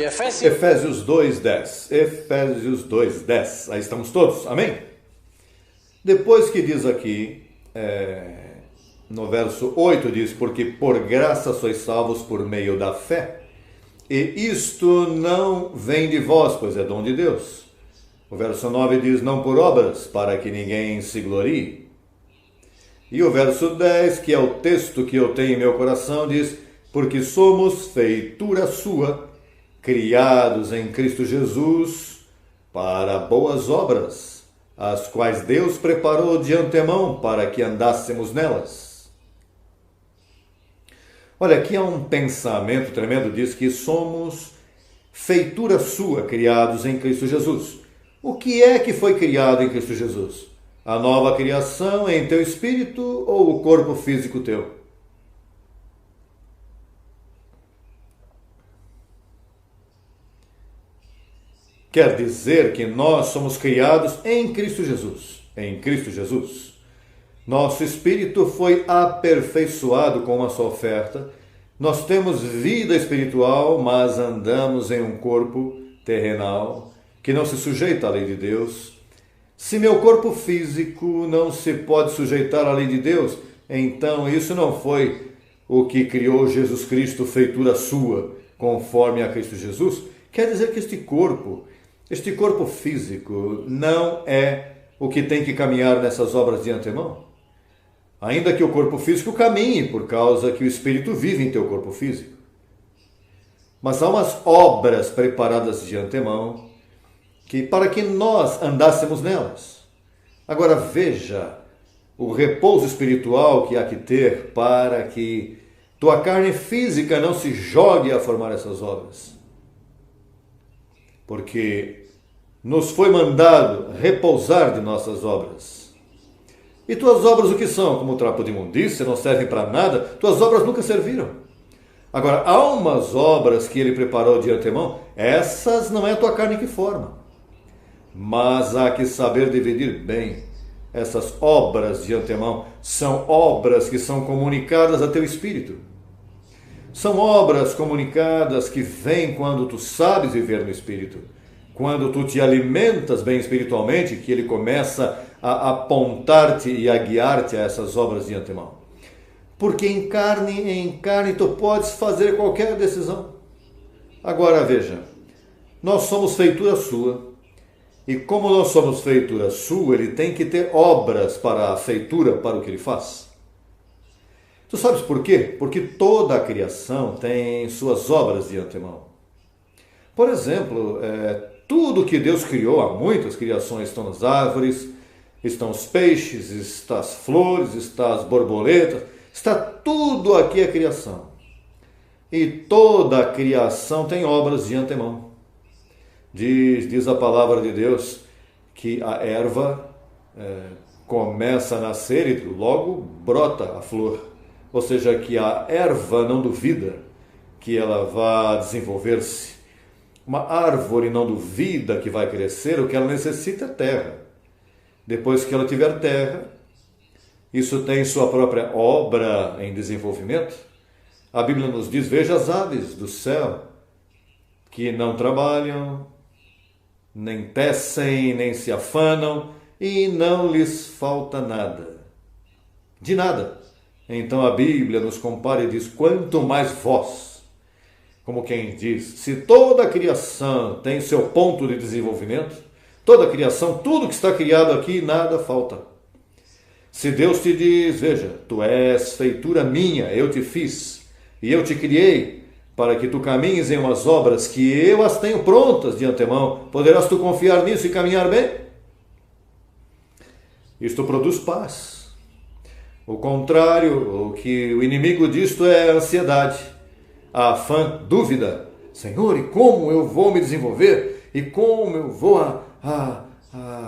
Efésios. Efésios 2:10. Efésios 2:10. Aí estamos todos, amém? Depois que diz aqui, no verso 8 diz, porque por graça sois salvos por meio da fé, e isto não vem de vós, pois é dom de Deus. O verso 9 diz, não por obras, para que ninguém se glorie. E o verso 10, que é o texto que eu tenho em meu coração, diz, porque somos feitura sua, criados em Cristo Jesus, para boas obras, as quais Deus preparou de antemão para que andássemos nelas. Olha, aqui há um pensamento tremendo, diz que somos feitura sua, criados em Cristo Jesus. O que é que foi criado em Cristo Jesus? A nova criação em teu espírito ou o corpo físico teu? Quer dizer que nós somos criados em Cristo Jesus. Em Cristo Jesus. Nosso espírito foi aperfeiçoado com a sua oferta. Nós temos vida espiritual, mas andamos em um corpo terrenal que não se sujeita à lei de Deus. Se meu corpo físico não se pode sujeitar à lei de Deus, então isso não foi o que criou Jesus Cristo, feitura sua, conforme a Cristo Jesus. Quer dizer que este corpo físico não é o que tem que caminhar nessas obras de antemão. Ainda que o corpo físico caminhe, por causa que o Espírito vive em teu corpo físico. Mas há umas obras preparadas de antemão, para que nós andássemos nelas. Agora veja o repouso espiritual que há que ter para que tua carne física não se jogue a formar essas obras. Porque nos foi mandado repousar de nossas obras. E tuas obras o que são? Como trapo de imundícia, não servem para nada, tuas obras nunca serviram. Agora, há umas obras que ele preparou de antemão, essas não é a tua carne que forma. Mas há que saber dividir bem. Essas obras de antemão são obras que são comunicadas a teu espírito. São obras comunicadas que vêm quando tu sabes viver no espírito. Quando tu te alimentas bem espiritualmente, que ele começa a apontar-te e a guiar-te a essas obras de antemão. Porque em carne tu podes fazer qualquer decisão. Agora veja, nós somos feitura sua. E como nós somos feitura sua, ele tem que ter obras para a feitura, para o que ele faz. Tu sabes por quê? Porque toda a criação tem suas obras de antemão. Por exemplo, tudo que Deus criou, há muitas criações, estão nas árvores, estão os peixes, estão as flores, estão as borboletas, está tudo aqui a criação. E toda a criação tem obras de antemão. Diz a palavra de Deus que a erva começa a nascer e logo brota a flor. Ou seja, que a erva não duvida que ela vai desenvolver-se. Uma árvore não duvida que vai crescer, o que ela necessita é terra. Depois que ela tiver terra, isso tem sua própria obra em desenvolvimento. A Bíblia nos diz, veja as aves do céu, que não trabalham, nem tecem, nem se afanam, e não lhes falta nada. De nada. Então a Bíblia nos compara e diz, quanto mais vós, como quem diz, se toda a criação tem seu ponto de desenvolvimento, toda a criação, tudo que está criado aqui, nada falta. Se Deus te diz, veja, tu és feitura minha, eu te fiz, e eu te criei, para que tu caminhes em umas obras que eu as tenho prontas de antemão, poderás tu confiar nisso e caminhar bem? Isto produz paz. O contrário, o que o inimigo disto é ansiedade, afã, dúvida. Senhor, e como eu vou me desenvolver? E como eu vou a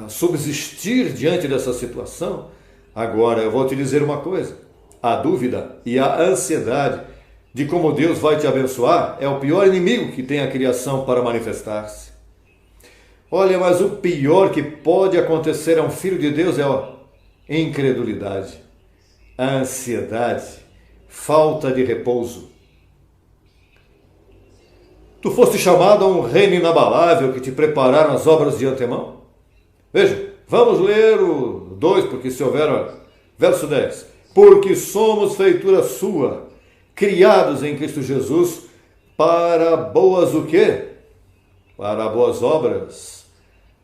subsistir diante dessa situação? Agora, eu vou te dizer uma coisa. A dúvida e a ansiedade de como Deus vai te abençoar é o pior inimigo que tem a criação para manifestar-se. Olha, mas o pior que pode acontecer a um filho de Deus é a incredulidade, a ansiedade, falta de repouso. Tu foste chamado a um reino inabalável que te prepararam as obras de antemão? Veja, vamos ler o 2, porque se houver, verso 10. Porque somos feitura sua, criados em Cristo Jesus, para boas o quê? Para boas obras.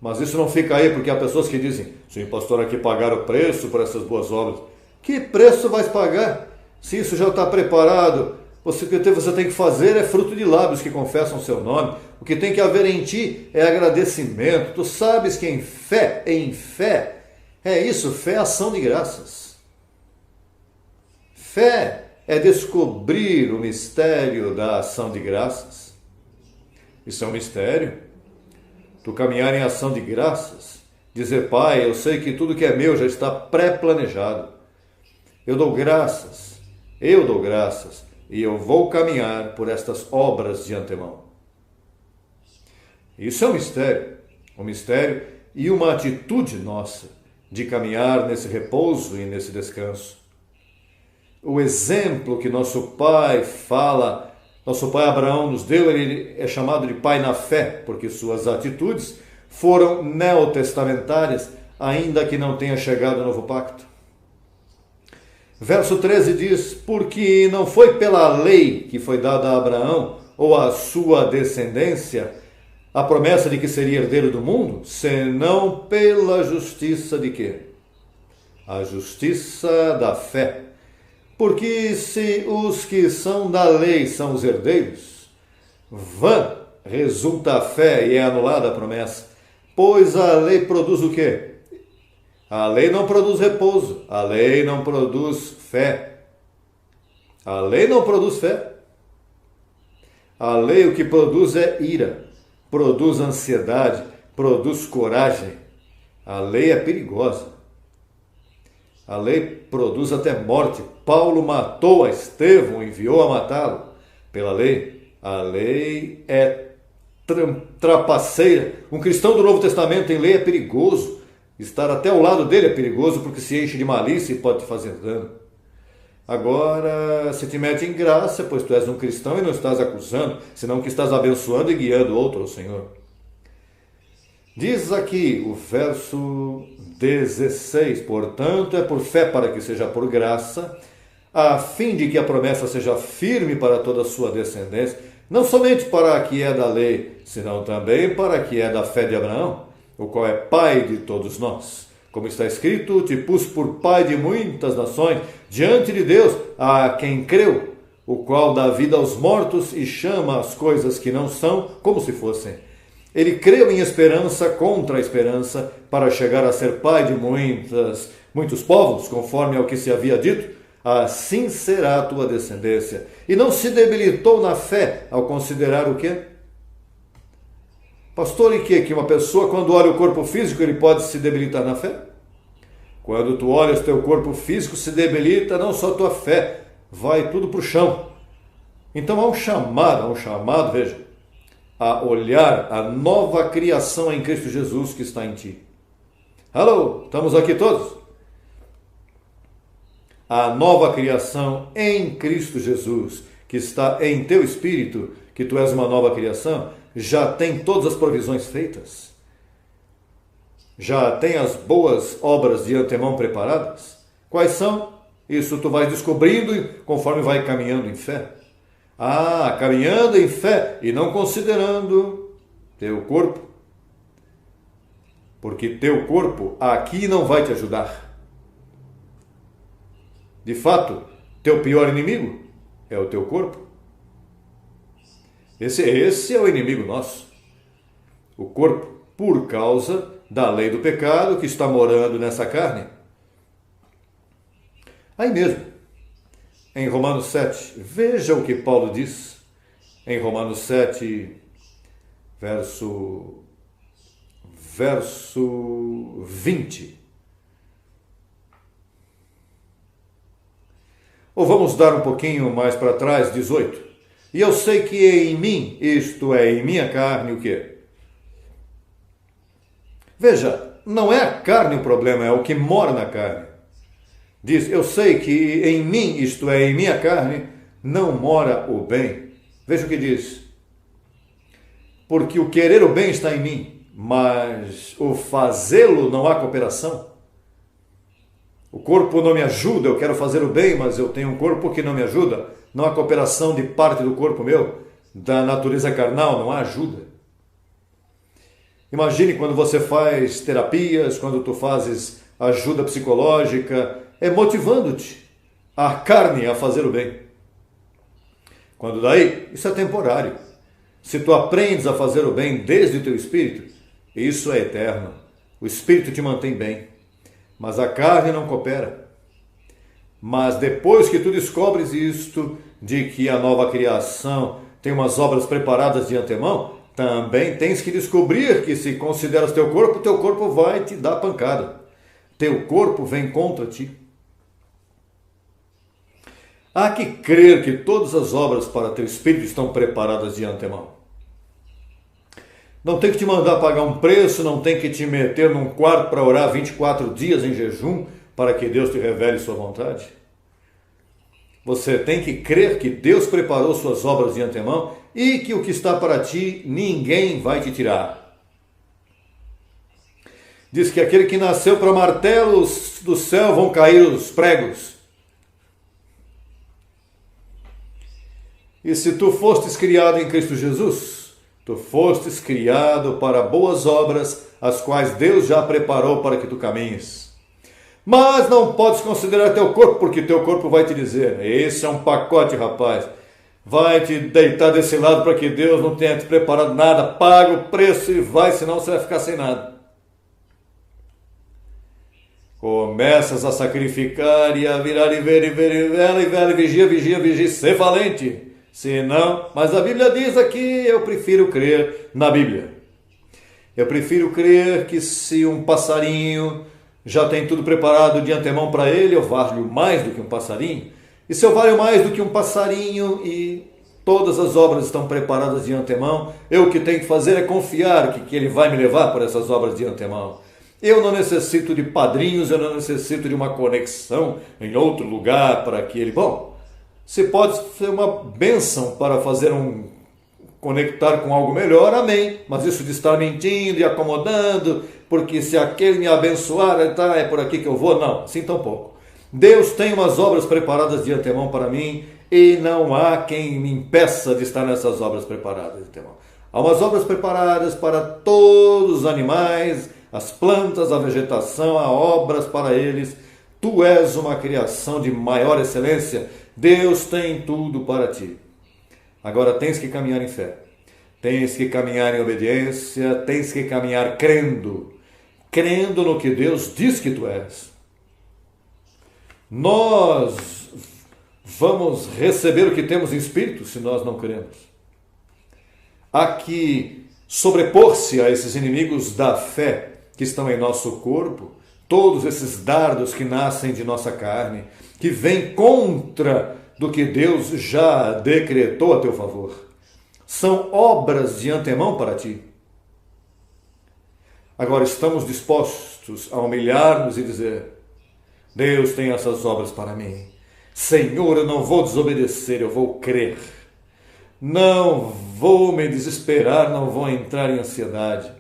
Mas isso não fica aí, porque há pessoas que dizem, sim, pastor, aqui pagaram o preço por essas boas obras. Que preço vais pagar? Se isso já está preparado, o que você tem que fazer é fruto de lábios que confessam o seu nome. O que tem que haver em ti é agradecimento. Tu sabes que em fé, é isso, fé é ação de graças. Fé é descobrir o mistério da ação de graças. Isso é um mistério. Tu caminhar em ação de graças, dizer, Pai, eu sei que tudo que é meu já está pré-planejado. Eu dou graças, e eu vou caminhar por estas obras de antemão. Isso é um mistério e uma atitude nossa de caminhar nesse repouso e nesse descanso. O exemplo que nosso pai fala, nosso pai Abraão nos deu, ele é chamado de pai na fé, porque suas atitudes foram neotestamentárias, ainda que não tenha chegado o novo pacto. Verso 13 diz, porque não foi pela lei que foi dada a Abraão, ou a sua descendência, a promessa de que seria herdeiro do mundo, senão pela justiça de quê? A justiça da fé. Porque se os que são da lei são os herdeiros, vã resulta a fé e é anulada a promessa. Pois a lei produz o quê? A lei não produz repouso, a lei não produz fé. A lei não produz fé. A lei o que produz é ira, produz ansiedade, produz coragem. A lei é perigosa. A lei produz até morte. Paulo matou a Estevão, enviou a matá-lo pela lei. A lei é trapaceira. Um cristão do Novo Testamento em lei é perigoso. Estar até ao lado dele é perigoso porque se enche de malícia e pode te fazer dano. Agora, se te mete em graça, pois tu és um cristão e não estás acusando, senão que estás abençoando e guiando outro ao Senhor. Diz aqui o verso 16, portanto, é por fé para que seja por graça, a fim de que a promessa seja firme para toda a sua descendência, não somente para a que é da lei, senão também para a que é da fé de Abraão, o qual é pai de todos nós. Como está escrito, te pus por pai de muitas nações, diante de Deus, a quem creu, o qual dá vida aos mortos e chama as coisas que não são como se fossem. Ele creu em esperança contra a esperança, para chegar a ser pai de muitos povos, conforme ao que se havia dito, assim será a tua descendência. E não se debilitou na fé ao considerar o quê? Pastor, em que uma pessoa, quando olha o corpo físico, ele pode se debilitar na fé? Quando tu olhas teu corpo físico, se debilita não só a tua fé, vai tudo para o chão. Então há um chamado, veja, a olhar a nova criação em Cristo Jesus que está em ti. Alô, estamos aqui todos? A nova criação em Cristo Jesus que está em teu espírito, que tu és uma nova criação, já tem todas as provisões feitas? Já tem as boas obras de antemão preparadas? Quais são? Isso tu vais descobrindo conforme vai caminhando em fé. Caminhando em fé e não considerando teu corpo. Porque teu corpo aqui não vai te ajudar. De fato, teu pior inimigo é o teu corpo. Esse é o inimigo nosso. O corpo, por causa da lei do pecado que está morando nessa carne. Aí mesmo, em Romanos 7, veja o que Paulo diz. Em Romanos 7, verso 20. Ou vamos dar um pouquinho mais para trás, 18. E eu sei que em mim, isto é, em minha carne, o quê? Veja, não é a carne o problema, é o que mora na carne. Diz, eu sei que em mim, isto é, em minha carne, não mora o bem. Veja o que diz. porque o querer o bem está em mim, mas o fazê-lo não há cooperação. O corpo não me ajuda, eu quero fazer o bem, mas eu tenho um corpo que não me ajuda. Não há cooperação de parte do corpo meu, da natureza carnal, não há ajuda. Imagine quando você faz terapias, quando tu fazes ajuda psicológica, é motivando-te a carne a fazer o bem. Quando daí, isso é temporário. Se tu aprendes a fazer o bem desde o teu espírito, isso é eterno. O espírito te mantém bem, mas a carne não coopera. Mas depois que tu descobres isto, de que a nova criação tem umas obras preparadas de antemão, também tens que descobrir que se consideras teu corpo vai te dar pancada. Teu corpo vem contra ti. Há que crer que todas as obras para teu espírito estão preparadas de antemão. Não tem que te mandar pagar um preço, não tem que te meter num quarto para orar 24 dias em jejum para que Deus te revele sua vontade. Você tem que crer que Deus preparou suas obras de antemão e que o que está para ti ninguém vai te tirar. Diz que aquele que nasceu para martelos do céu vão cair os pregos. E se tu fostes criado em Cristo Jesus, tu fostes criado para boas obras, as quais Deus já preparou para que tu caminhes. Mas não podes considerar teu corpo, porque teu corpo vai te dizer, esse é um pacote, rapaz. Vai te deitar desse lado para que Deus não tenha te preparado nada. Paga o preço e vai, senão você vai ficar sem nada. Começas a sacrificar e a virar e ver, vigia, ser valente. Se não, mas a Bíblia diz aqui, eu prefiro crer na Bíblia. Eu prefiro crer que se um passarinho já tem tudo preparado de antemão para ele, eu valho mais do que um passarinho. E se eu valho mais do que um passarinho e todas as obras estão preparadas de antemão, eu o que tenho que fazer é confiar que ele vai me levar por essas obras de antemão. Eu não necessito de padrinhos, eu não necessito de uma conexão em outro lugar para que ele... Bom, se pode ser uma bênção para fazer conectar com algo melhor, amém. Mas isso de estar mentindo e acomodando, porque se aquele me abençoar, é por aqui que eu vou, não, assim tão pouco. Deus tem umas obras preparadas de antemão para mim e não há quem me impeça de estar nessas obras preparadas de antemão. Há umas obras preparadas para todos os animais, as plantas, a vegetação, há obras para eles. Tu és uma criação de maior excelência. Deus tem tudo para ti. Agora tens que caminhar em fé. Tens que caminhar em obediência, tens que caminhar crendo no que Deus diz que tu és. Nós vamos receber o que temos em espírito se nós não cremos. Há que sobrepor-se a esses inimigos da fé que estão em nosso corpo, todos esses dardos que nascem de nossa carne, que vêm contra do que Deus já decretou a teu favor. São obras de antemão para ti. Agora estamos dispostos a humilhar-nos e dizer, Deus tem essas obras para mim. Senhor, eu não vou desobedecer, eu vou crer. Não vou me desesperar, não vou entrar em ansiedade.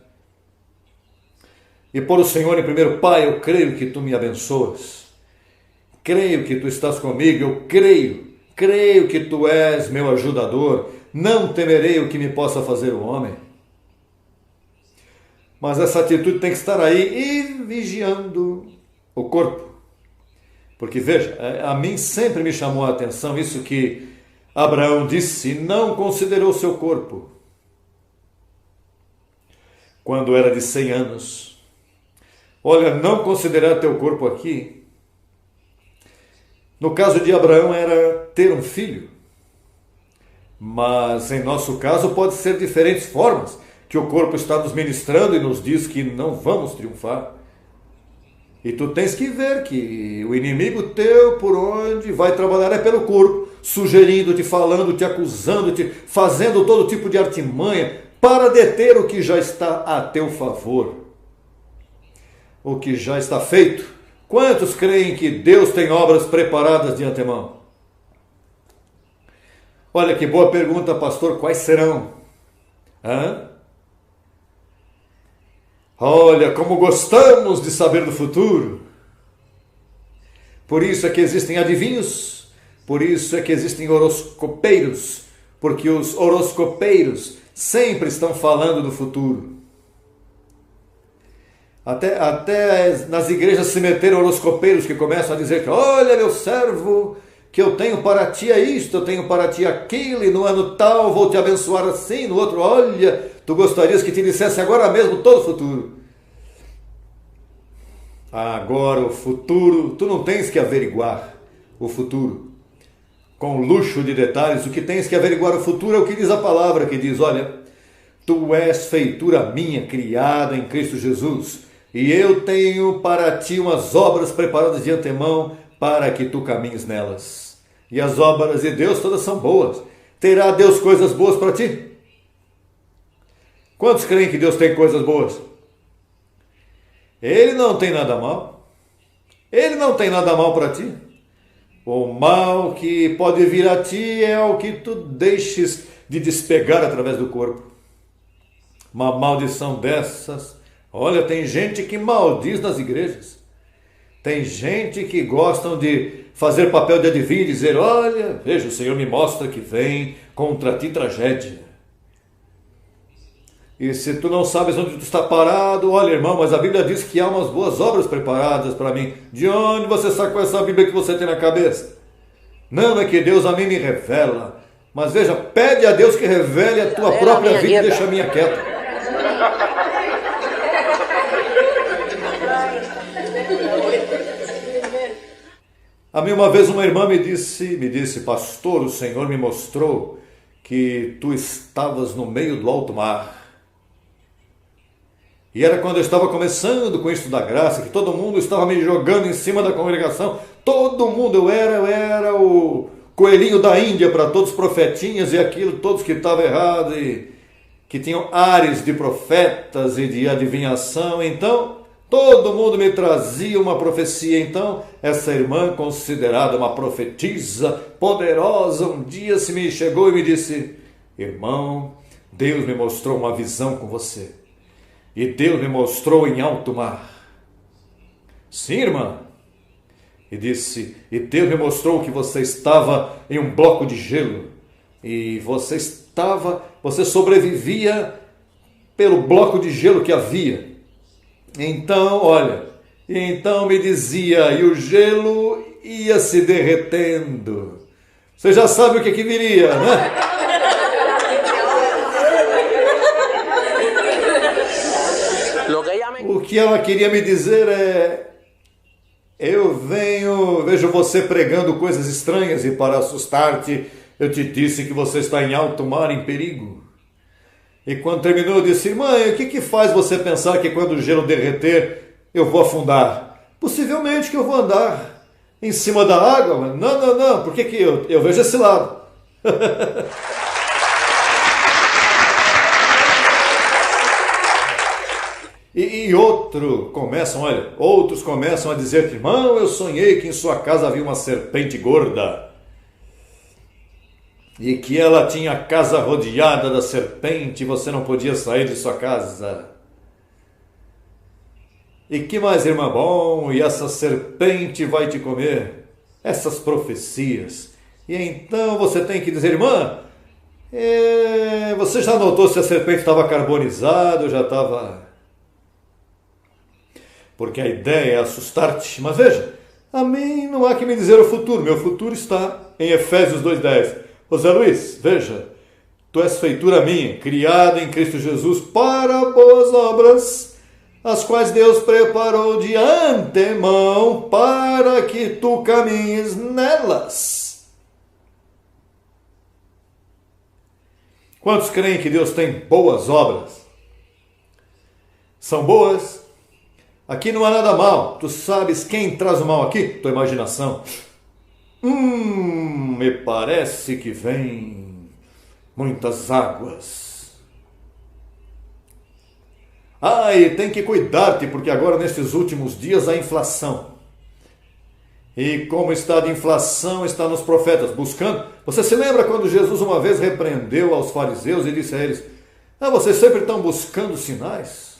E por o Senhor em primeiro, Pai, eu creio que tu me abençoas. Creio que tu estás comigo, eu creio que tu és meu ajudador. Não temerei o que me possa fazer o homem. Mas essa atitude tem que estar aí e vigiando o corpo. Porque veja, a mim sempre me chamou a atenção isso que Abraão disse, não considerou seu corpo. Quando era de 100 anos. Olha, não considerar teu corpo aqui. No caso de Abraão era ter um filho. Mas em nosso caso pode ser de diferentes formas que o corpo está nos ministrando e nos diz que não vamos triunfar. E tu tens que ver que o inimigo teu, por onde vai trabalhar, é pelo corpo, sugerindo-te, falando-te, acusando-te, fazendo todo tipo de artimanha para deter o que já está a teu favor. O que já está feito. Quantos creem que Deus tem obras preparadas de antemão? Olha que boa pergunta, pastor, quais serão? Olha, como gostamos de saber do futuro. Por isso é que existem adivinhos, por isso é que existem horoscopeiros, porque os horoscopeiros sempre estão falando do futuro. Até nas igrejas se meteram horoscopeiros que começam a dizer que, olha, meu servo, que eu tenho para ti isto, eu tenho para ti aquilo, e no ano tal vou te abençoar assim, no outro, olha, tu gostarias que te dissesse agora mesmo todo o futuro. Agora o futuro, tu não tens que averiguar o futuro com luxo de detalhes. O que tens que averiguar o futuro é o que diz a palavra, que diz, olha, tu és feitura minha, criada em Cristo Jesus, e eu tenho para ti umas obras preparadas de antemão para que tu caminhes nelas. E as obras de Deus todas são boas. Terá Deus coisas boas para ti? Quantos creem que Deus tem coisas boas? Ele não tem nada mal. Ele não tem nada mal para ti. O mal que pode vir a ti é o que tu deixes de despegar através do corpo. Uma maldição dessas. Olha, tem gente que maldiz nas igrejas. Tem gente que gostam de fazer papel de adivinho e dizer, olha, veja, o Senhor me mostra que vem contra ti tragédia. E se tu não sabes onde tu está parado, olha, irmão, mas a Bíblia diz que há umas boas obras preparadas para mim. De onde você sacou essa Bíblia que você tem na cabeça? Não é que Deus a mim me revela. Mas veja, pede a Deus que revele a tua própria vida e deixa a minha quieta. A mim uma vez uma irmã me disse, pastor, o Senhor me mostrou que tu estavas no meio do alto mar. E era quando eu estava começando com isso da graça, que todo mundo estava me jogando em cima da congregação. Todo mundo, eu era o coelhinho da Índia para todos os profetinhas e aquilo, todos que estavam errados e que tinham ares de profetas e de adivinhação. Então, todo mundo me trazia uma profecia. Então, essa irmã, considerada uma profetisa poderosa, um dia se me chegou e me disse, irmão, Deus me mostrou uma visão com você. E Deus me mostrou em alto mar. Sim, irmã. E disse, e Deus me mostrou que você estava em um bloco de gelo. E você sobrevivia pelo bloco de gelo que havia. Então, olha, então me dizia, e o gelo ia se derretendo. Você já sabe o que viria, né? O que ela queria me dizer é, vejo você pregando coisas estranhas e para assustar-te, eu te disse que você está em alto mar, em perigo. E quando terminou, eu disse, irmã, o que faz você pensar que quando o gelo derreter, eu vou afundar? Possivelmente que eu vou andar em cima da água. Mas não, por que eu vejo esse lado? E outros começam a dizer, irmão, eu sonhei que em sua casa havia uma serpente gorda. E que ela tinha a casa rodeada da serpente e você não podia sair de sua casa. E que mais, irmã? Bom, e essa serpente vai te comer. Essas profecias. E então você tem que dizer, irmã, você já notou se a serpente estava carbonizada ou já estava... Porque a ideia é assustar-te. Mas veja, a mim não há que me dizer o futuro. Meu futuro está em Efésios 2,10. José Luiz, veja, tu és feitura minha, criada em Cristo Jesus para boas obras, as quais Deus preparou de antemão para que tu caminhes nelas. Quantos creem que Deus tem boas obras? São boas? Aqui não há nada mal. Tu sabes quem traz o mal aqui? Tua imaginação. Me parece que vem muitas águas. E tem que cuidar-te, porque agora nesses últimos dias há inflação. E como está de inflação, está nos profetas buscando. Você se lembra quando Jesus uma vez repreendeu aos fariseus e disse a eles, vocês sempre estão buscando sinais?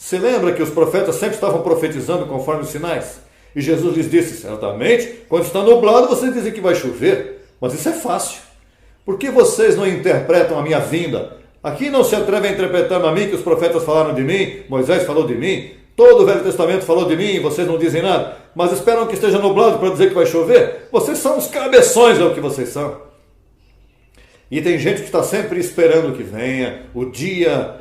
Se lembra que os profetas sempre estavam profetizando conforme os sinais? E Jesus lhes disse, certamente, quando está nublado, vocês dizem que vai chover. Mas isso é fácil. Por que vocês não interpretam a minha vinda? Aqui não se atrevem a interpretar a mim que os profetas falaram de mim, Moisés falou de mim, todo o Velho Testamento falou de mim e vocês não dizem nada, mas esperam que esteja nublado para dizer que vai chover? Vocês são uns cabeções, é o que vocês são. E tem gente que está sempre esperando que venha o dia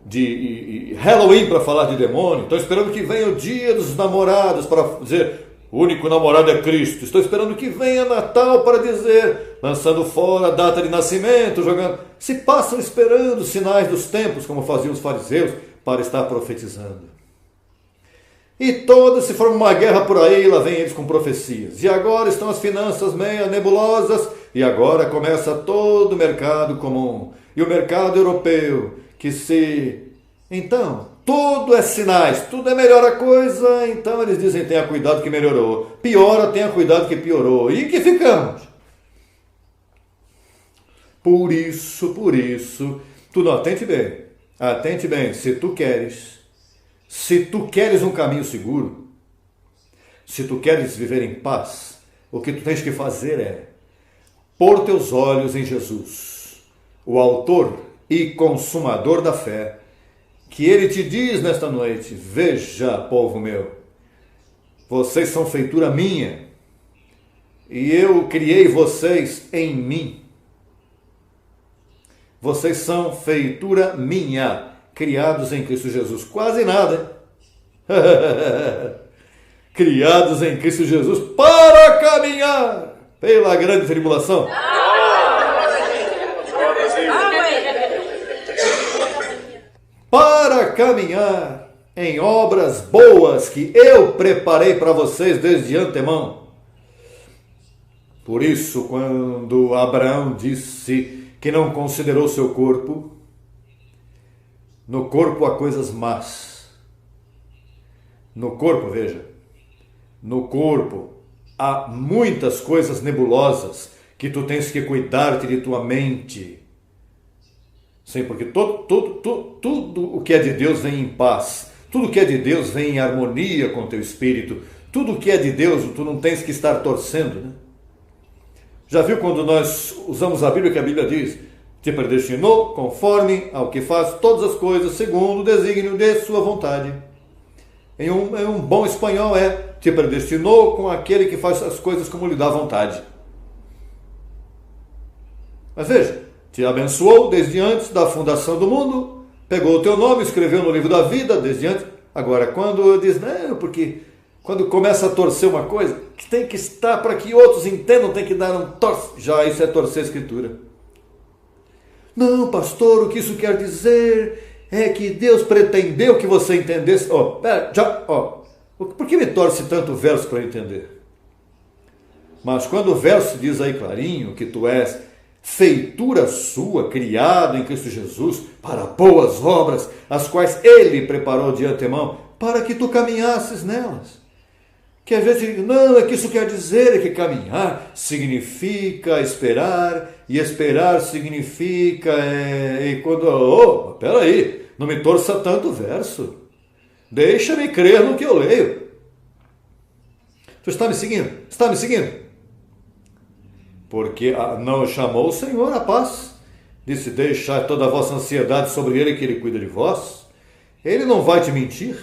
de Halloween para falar de demônio, estou esperando que venha o dia dos namorados para dizer o único namorado é Cristo, estou esperando que venha Natal para dizer, lançando fora a data de nascimento, jogando, se passam esperando sinais dos tempos, como faziam os fariseus, para estar profetizando. E todas, se forma uma guerra por aí, lá vem eles com profecias. E agora estão as finanças meio nebulosas, e agora começa todo o mercado comum. E o mercado europeu, que se... Então, tudo é sinais, tudo é melhor a coisa, então eles dizem, tenha cuidado que melhorou. Piora, tenha cuidado que piorou. E que ficamos? Por isso, tu não, atente bem, se tu queres um caminho seguro, se tu queres viver em paz, o que tu tens que fazer é pôr teus olhos em Jesus, o autor e consumador da fé, que ele te diz nesta noite, veja, povo meu, vocês são feitura minha, e eu criei vocês em mim. Vocês são feitura minha, criados em Cristo Jesus. Quase nada, hein? Criados em Cristo Jesus para caminhar pela grande tribulação. Para caminhar em obras boas que eu preparei para vocês desde antemão. Por isso, quando Abraão disse que não considerou seu corpo, no corpo há coisas más. No corpo, veja, no corpo há muitas coisas nebulosas que tu tens que cuidar-te de tua mente. Sim, porque tudo o que é de Deus vem em paz. Tudo o que é de Deus vem em harmonia com teu espírito. Tudo o que é de Deus, tu não tens que estar torcendo, né? Já viu quando nós usamos a Bíblia, que a Bíblia diz, te predestinou conforme ao que faz todas as coisas segundo o desígnio de sua vontade. Em um bom espanhol te predestinou com aquele que faz as coisas como lhe dá vontade. Mas veja, te abençoou desde antes da fundação do mundo, pegou o teu nome, escreveu no livro da vida desde antes. Agora, quando diz, não, porque quando começa a torcer uma coisa, que tem que estar para que outros entendam, tem que dar um torce. Já isso é torcer a Escritura. Não, pastor, o que isso quer dizer é que Deus pretendeu que você entendesse. Por que me torce tanto o verso para entender? Mas quando o verso diz aí clarinho que tu és feitura sua, criado em Cristo Jesus, para boas obras, as quais Ele preparou de antemão, para que tu caminhasses nelas. Que às vezes, não, é que isso quer dizer que caminhar significa esperar, e esperar significa, e quando, peraí, não me torça tanto o verso, deixa-me crer no que eu leio. Tu está me seguindo? Está me seguindo? Porque não chamou o Senhor a paz, disse, deixai toda a vossa ansiedade sobre Ele, que Ele cuida de vós. Ele não vai te mentir.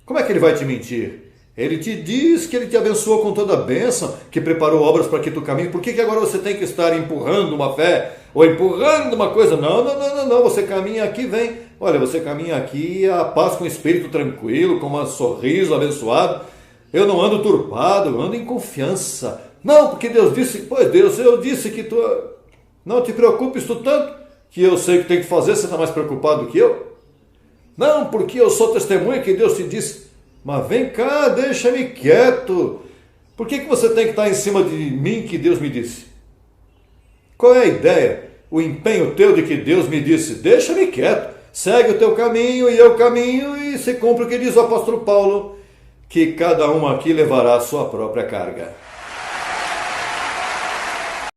Como é que Ele vai te mentir? Ele te diz que Ele te abençoou com toda a bênção, que preparou obras para que tu caminhe. Por que agora você tem que estar empurrando uma fé, ou empurrando uma coisa? Não, você caminha aqui, vem. Olha, você caminha aqui, a paz com o espírito tranquilo, com um sorriso abençoado. Eu não ando turpado, eu ando em confiança. Não, porque Deus disse, pois Deus, eu disse que tu... Não te preocupes tu tanto, que eu sei o que tem que fazer, você está mais preocupado do que eu? Não, porque eu sou testemunha que Deus te disse. Mas vem cá, deixa-me quieto. Por que você tem que estar em cima de mim que Deus me disse? Qual é a ideia? O empenho teu de que Deus me disse, deixa-me quieto, segue o teu caminho e eu caminho e se cumpre o que diz o apóstolo Paulo, que cada um aqui levará a sua própria carga.